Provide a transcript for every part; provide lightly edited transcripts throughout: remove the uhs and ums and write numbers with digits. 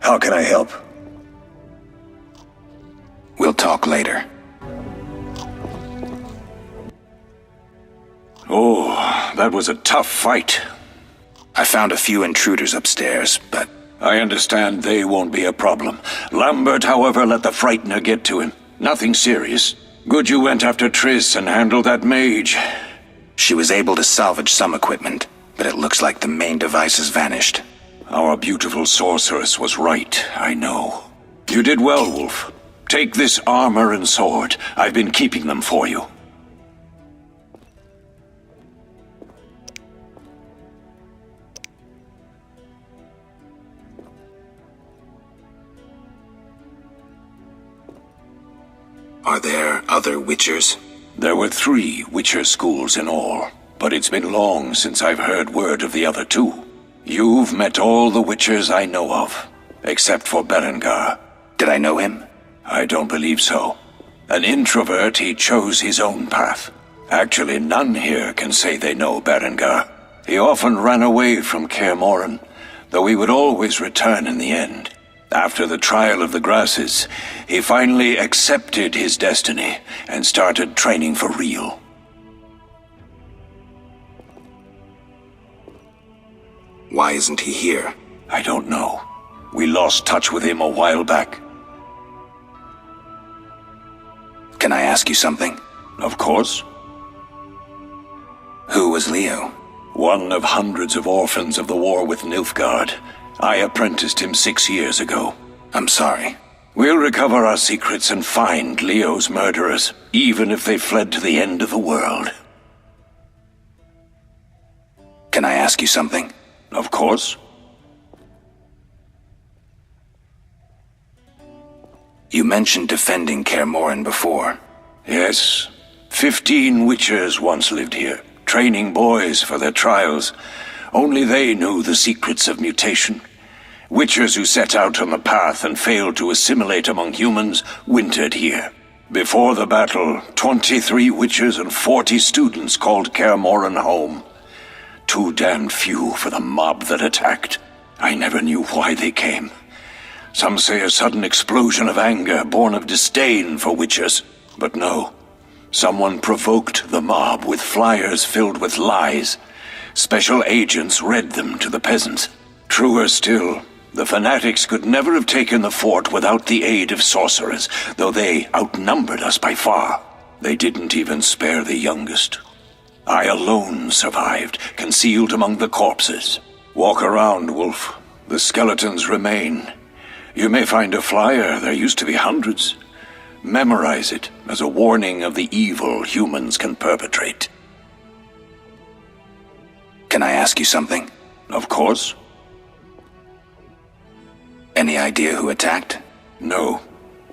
How can I help? We'll talk later. Oh, that was a tough fight. I found a few intruders upstairs, but... I understand they won't be a problem. Lambert, however, let the Frightener get to him. Nothing serious. Good you went after Triss and handled that mage. She was able to salvage some equipment, but it looks like the main device has vanished. Our beautiful sorceress was right, I know. You did well, Wolf. Take this armor and sword. I've been keeping them for you. Are there other Witchers? There were 3 Witcher schools in all, but it's been long since I've heard word of the other 2. You've met all the Witchers I know of, except for Berengar. Did I know him? I don't believe so. An introvert, he chose his own path. Actually, none here can say they know Berengar. He often ran away from Kaer Morhen, though he would always return in the end. After the trial of the Grasses, he finally accepted his destiny and started training for real. Why isn't he here? I don't know. We lost touch with him a while back. Can I ask you something? Of course. Who was Leo? One of hundreds of orphans of the war with Nilfgaard. I apprenticed him 6 years ago. I'm sorry. We'll recover our secrets and find Leo's murderers, even if they fled to the end of the world. Can I ask you something? Of course. You mentioned defending Kaer Morhen before. Yes. 15 Witchers once lived here, training boys for their trials. Only they knew the secrets of mutation. Witchers who set out on the path and failed to assimilate among humans wintered here. Before the battle, 23 Witchers and 40 students called Kaer Morhen home. Too damned few for the mob that attacked. I never knew why they came. Some say a sudden explosion of anger born of disdain for Witchers. But no. Someone provoked the mob with flyers filled with lies. Special agents read them to the peasants. Truer still, the fanatics could never have taken the fort without the aid of sorcerers, though they outnumbered us by far. They didn't even spare the youngest. I alone survived, concealed among the corpses. Walk around, Wolf. The skeletons remain. You may find a flyer, there used to be hundreds. Memorize it as a warning of the evil humans can perpetrate. Can I ask you something? Of course. Any idea who attacked? No,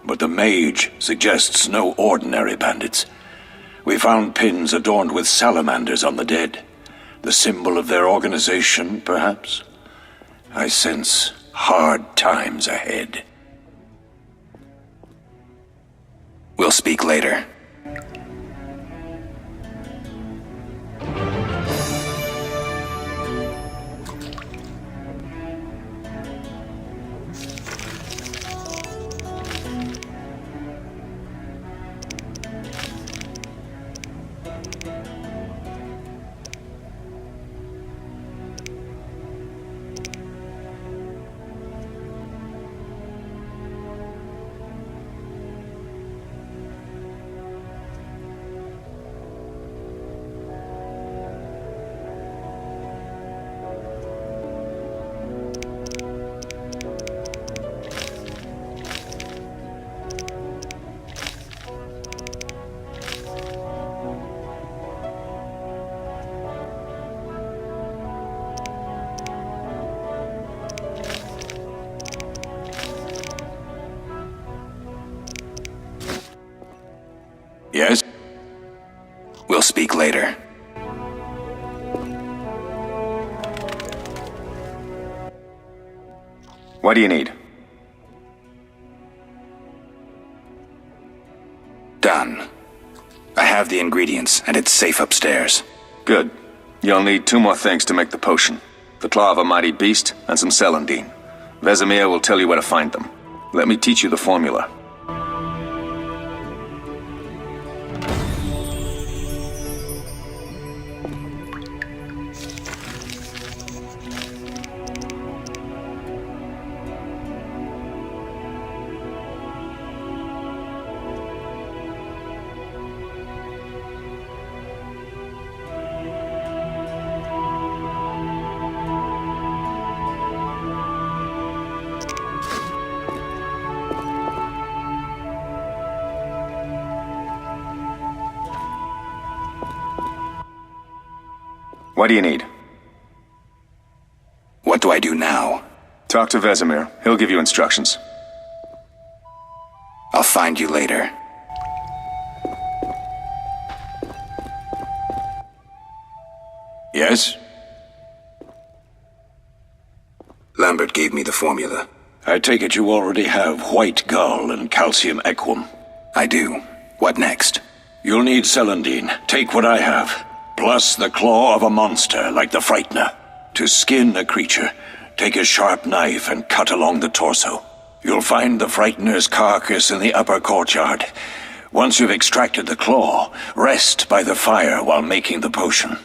but the mage suggests no ordinary bandits. We found pins adorned with salamanders on the dead. The symbol of their organization, perhaps? I sense hard times ahead. We'll speak later. Yes? We'll speak later. What do you need? Done. I have the ingredients, and it's safe upstairs. Good. You'll need 2 more things to make the potion. The claw of a mighty beast and some celandine. Vesemir will tell you where to find them. Let me teach you the formula. What do you need? What do I do now? Talk to Vesemir. He'll give you instructions. I'll find you later. Yes? Lambert gave me the formula. I take it you already have white gull and calcium equum. I do. What next? You'll need celandine. Take what I have. Plus the claw of a monster like the Frightener. To skin a creature, take a sharp knife and cut along the torso. You'll find the Frightener's carcass in the upper courtyard. Once you've extracted the claw, rest by the fire while making the potion.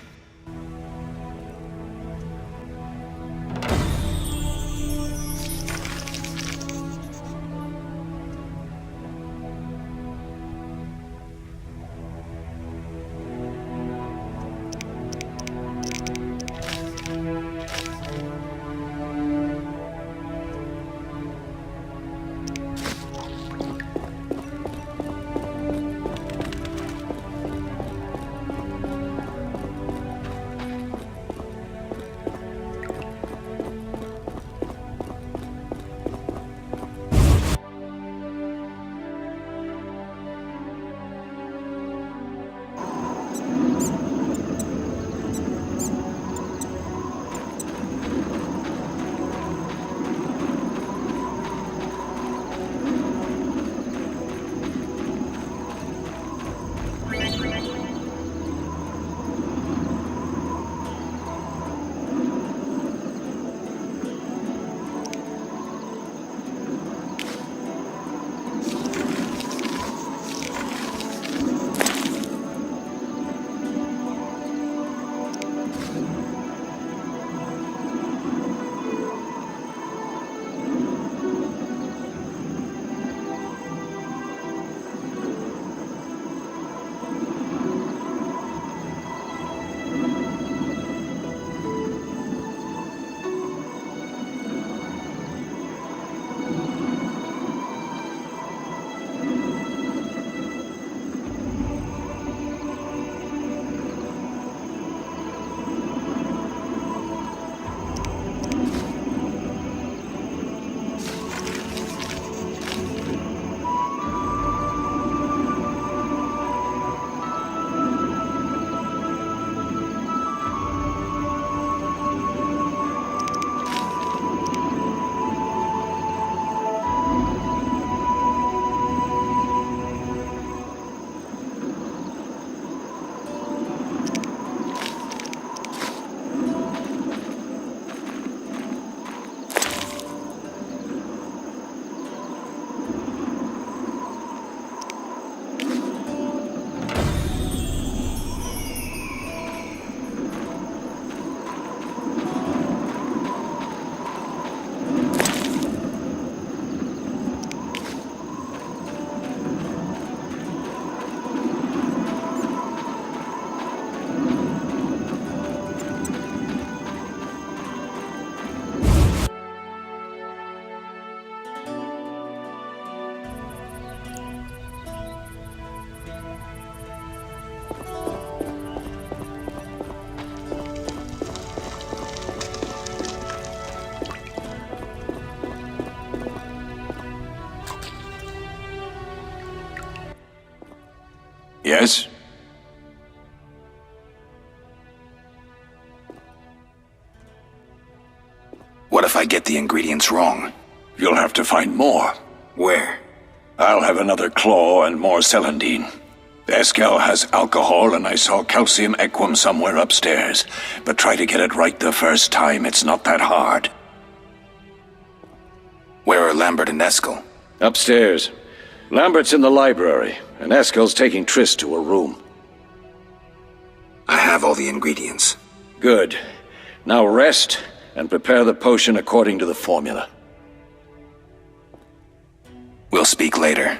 Yes? What if I get the ingredients wrong? You'll have to find more. Where? I'll have another claw and more celandine. Eskel has alcohol, and I saw calcium equum somewhere upstairs. But try to get it right the first time, it's not that hard. Where are Lambert and Eskel? Upstairs. Lambert's in the library, and Eskel's taking Triss to her room. I have all the ingredients. Good. Now rest, and prepare the potion according to the formula. We'll speak later.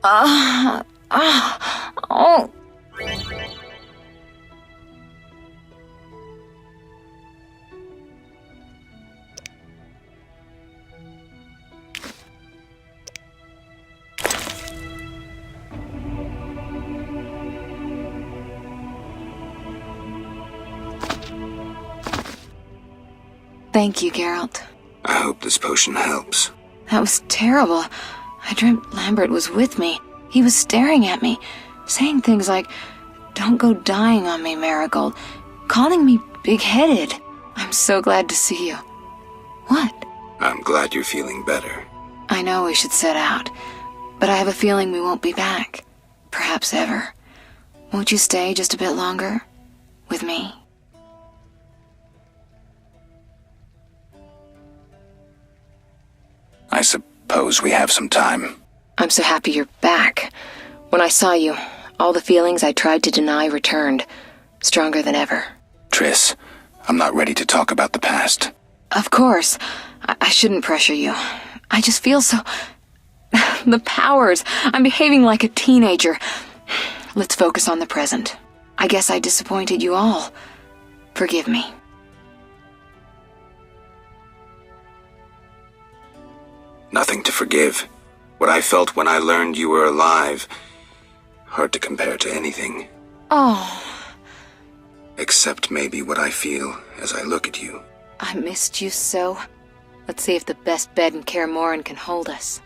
Oh. Thank you, Geralt. I hope this potion helps. That was terrible. I dreamt Lambert was with me. He was staring at me, saying things like, "Don't go dying on me, Marigold," calling me big-headed. I'm so glad to see you. What? I'm glad you're feeling better. I know we should set out, but I have a feeling we won't be back. Perhaps ever. Won't you stay just a bit longer? With me? I suppose we have some time. I'm so happy you're back. When I saw you, all the feelings I tried to deny returned, stronger than ever. Triss, I'm not ready to talk about the past. Of course. I shouldn't pressure you. I just feel so... The powers. I'm behaving like a teenager. Let's focus on the present. I guess I disappointed you all. Forgive me. Nothing to forgive. What I felt when I learned you were alive, hard to compare to anything. Oh, Except maybe what I feel as I look at you. I missed you so. Let's see if the best bed in Kaer Morhen can hold us.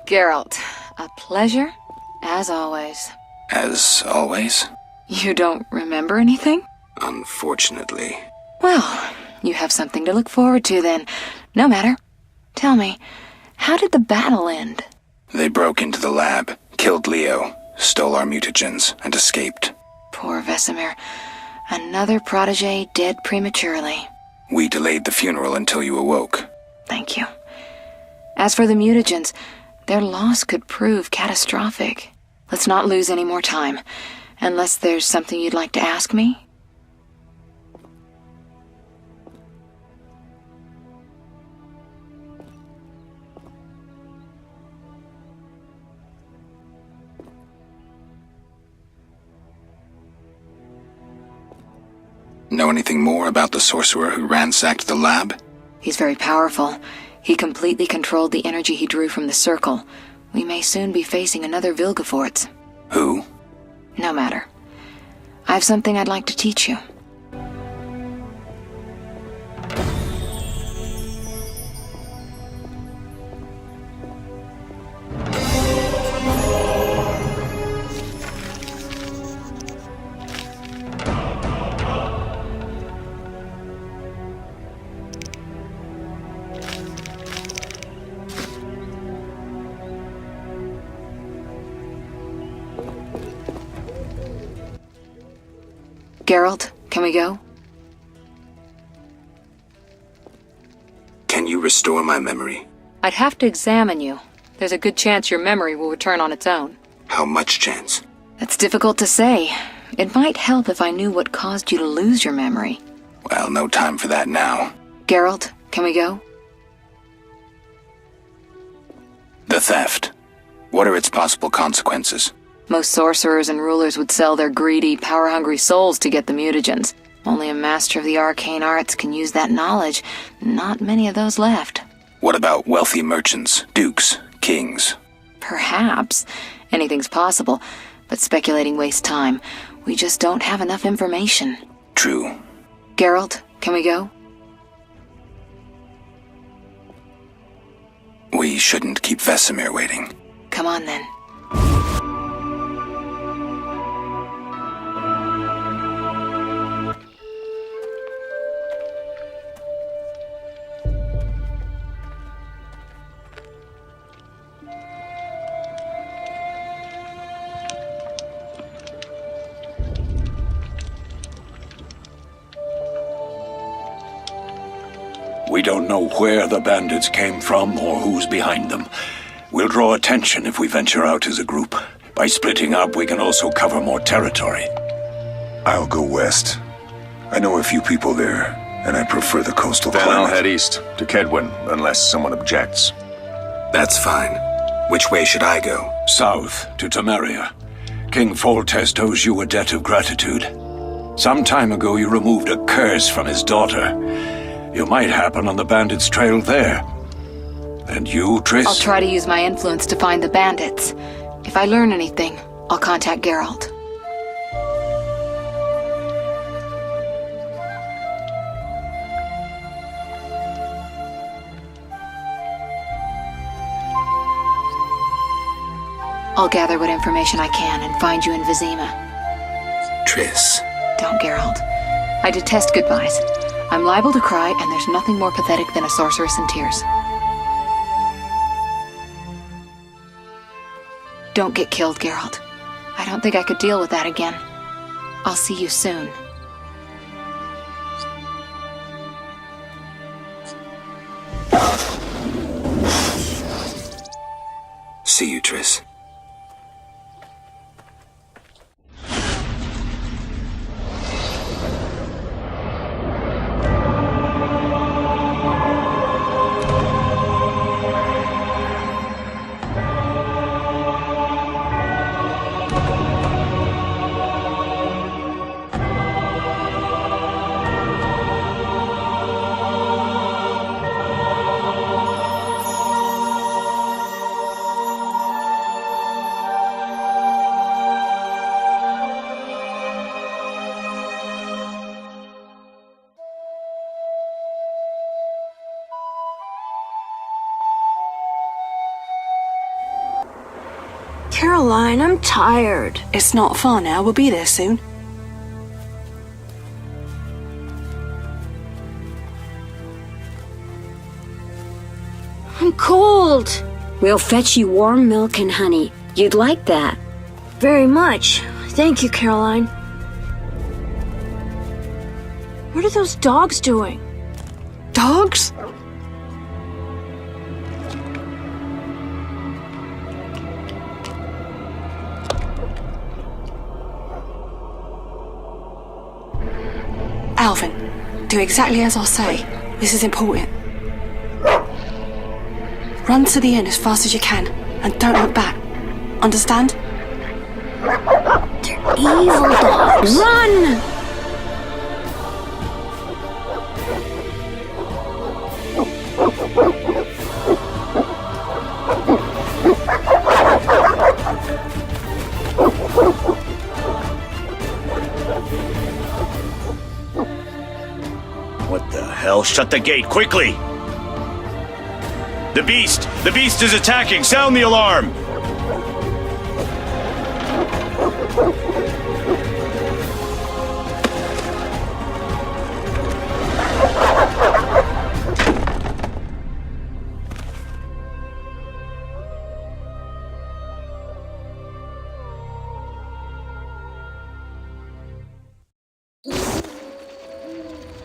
Geralt, a pleasure, as always. As always? You don't remember anything? Unfortunately. Well, you have something to look forward to then. No matter. Tell me, how did the battle end? They broke into the lab, killed Leo, stole our mutagens, and escaped. Poor Vesemir. Another protege dead prematurely. We delayed the funeral until you awoke. Thank you. As for the mutagens, their loss could prove catastrophic. Let's not lose any more time. Unless there's something you'd like to ask me? Know anything more about the sorcerer who ransacked the lab? He's very powerful. He completely controlled the energy he drew from the circle. We may soon be facing another Vilgefortz. Who? No matter. I have something I'd like to teach you. Geralt, can we go? Can you restore my memory? I'd have to examine you. There's a good chance your memory will return on its own. How much chance? That's difficult to say. It might help if I knew what caused you to lose your memory. Well, no time for that now. Geralt, can we go? The theft. What are its possible consequences? Most sorcerers and rulers would sell their greedy, power-hungry souls to get the mutagens. Only a master of the arcane arts can use that knowledge. Not many of those left. What about wealthy merchants, dukes, kings? Perhaps. Anything's possible, but speculating wastes time. We just don't have enough information. True. Geralt, can we go? We shouldn't keep Vesemir waiting. Come on then. We don't know where the bandits came from or who's behind them. We'll draw attention if we venture out as a group. By splitting up, we can also cover more territory. I'll go west. I know a few people there, and I prefer the coastal Then climate. I'll head east, to Kedwen, unless someone objects. That's fine. Which way should I go? South to Temeria. King Foltest owes you a debt of gratitude. Some time ago you removed a curse from his daughter. You might happen on the bandits' trail there. And you, Triss? I'll try to use my influence to find the bandits. If I learn anything, I'll contact Geralt. I'll gather what information I can and find you in Vizima. Triss. Don't, Geralt. I detest goodbyes. I'm liable to cry, and there's nothing more pathetic than a sorceress in tears. Don't get killed, Geralt. I don't think I could deal with that again. I'll see you soon. See you, Triss. Caroline, I'm tired. It's not far now. We'll be there soon. I'm cold. We'll fetch you warm milk and honey. You'd like that. Very much. Thank you, Caroline. What are those dogs doing? Dogs? Alvin, do exactly as I say. This is important. Run to the inn as fast as you can, and don't look back. Understand? They're evil dogs. Run! What the hell? Shut the gate, quickly! The beast! The beast is attacking! Sound the alarm!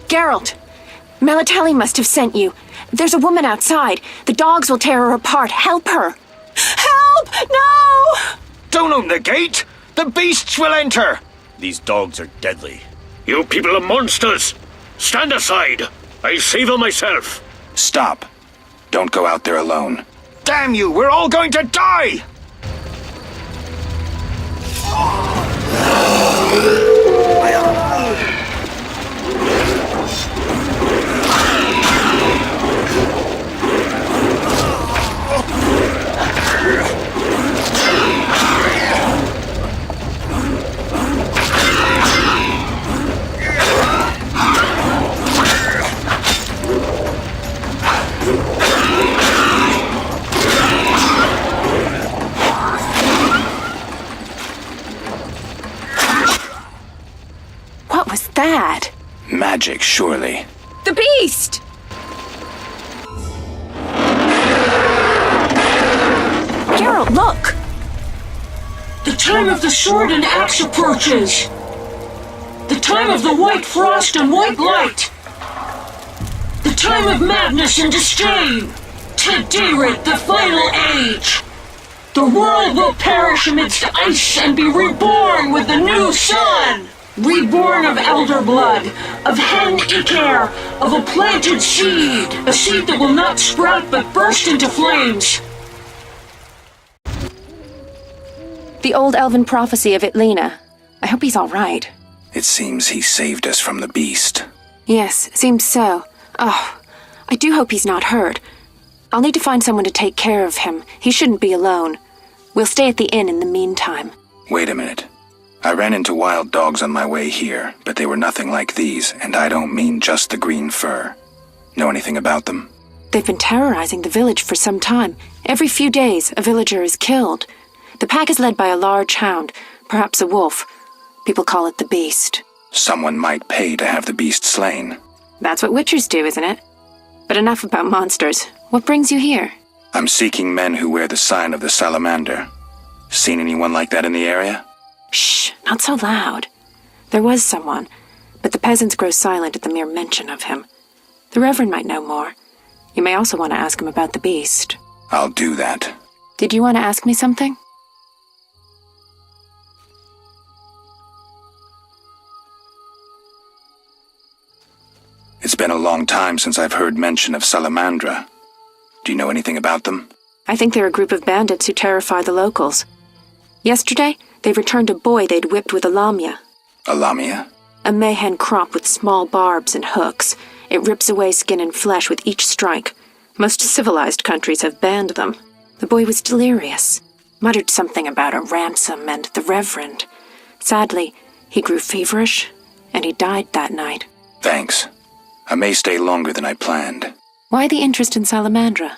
Geralt! Melitele must have sent you. There's a woman outside. The dogs will tear her apart. Help her! Help! No! Don't open the gate! The beasts will enter! These dogs are deadly. You people are monsters! Stand aside! I'll save them myself! Stop. Don't go out there alone. Damn you! We're all going to die! What was that? Magic, surely. The beast! Geralt, look! The time of the sword and axe approaches. The time of the white frost and white light. The time of madness and disdain. Tedirit, the final age. The world will perish amidst ice and be reborn with the new sun. Reborn of elder blood, of hen Icair, of a planted seed. A seed that will not sprout but burst into flames. The old elven prophecy of Itlena. I hope he's all right. It seems he saved us from the beast. Yes, seems so. Oh, I do hope he's not hurt. I'll need to find someone to take care of him. He shouldn't be alone. We'll stay at the inn in the meantime. Wait a minute. I ran into wild dogs on my way here, but they were nothing like these, and I don't mean just the green fur. Know anything about them? They've been terrorizing the village for some time. Every few days, a villager is killed. The pack is led by a large hound, perhaps a wolf. People call it the Beast. Someone might pay to have the beast slain. That's what witchers do, isn't it? But enough about monsters. What brings you here? I'm seeking men who wear the sign of the salamander. Seen anyone like that in the area? Shh, not so loud. There was someone, but the peasants grow silent at the mere mention of him. The Reverend might know more. You may also want to ask him about the beast. I'll do that. Did you want to ask me something? It's been a long time since I've heard mention of Salamandra. Do you know anything about them? I think they're a group of bandits who terrify the locals. Yesterday, they returned a boy they'd whipped with a lamia. A lamia? A mayhen crop with small barbs and hooks. It rips away skin and flesh with each strike. Most civilized countries have banned them. The boy was delirious. Muttered something about a ransom and the Reverend. Sadly, he grew feverish, and he died that night. Thanks. I may stay longer than I planned. Why the interest in Salamandra?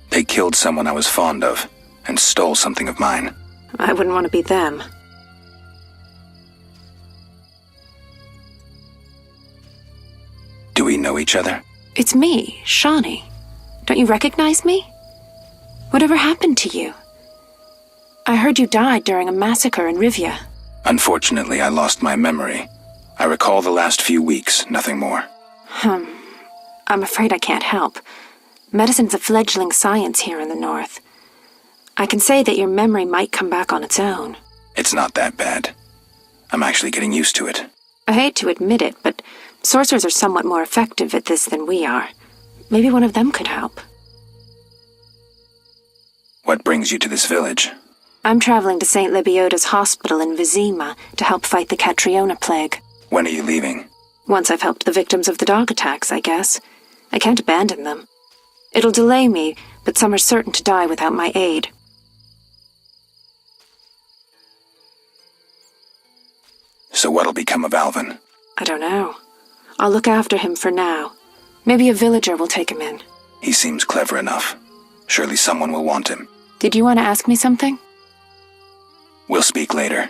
They killed someone I was fond of, and stole something of mine. I wouldn't want to be them. Do we know each other? It's me, Shawnee. Don't you recognize me? Whatever happened to you? I heard you died during a massacre in Rivia. Unfortunately, I lost my memory. I recall the last few weeks, nothing more. I'm afraid I can't help. Medicine's a fledgling science here in the north. I can say that your memory might come back on its own. It's not that bad. I'm actually getting used to it. I hate to admit it, but sorcerers are somewhat more effective at this than we are. Maybe one of them could help. What brings you to this village? I'm traveling to St. Lebioda's hospital in Vizima to help fight the Catriona plague. When are you leaving? Once I've helped the victims of the dog attacks, I guess. I can't abandon them. It'll delay me, but some are certain to die without my aid. So what'll become of Alvin? I don't know. I'll look after him for now. Maybe a villager will take him in. He seems clever enough. Surely someone will want him. Did you want to ask me something? We'll speak later.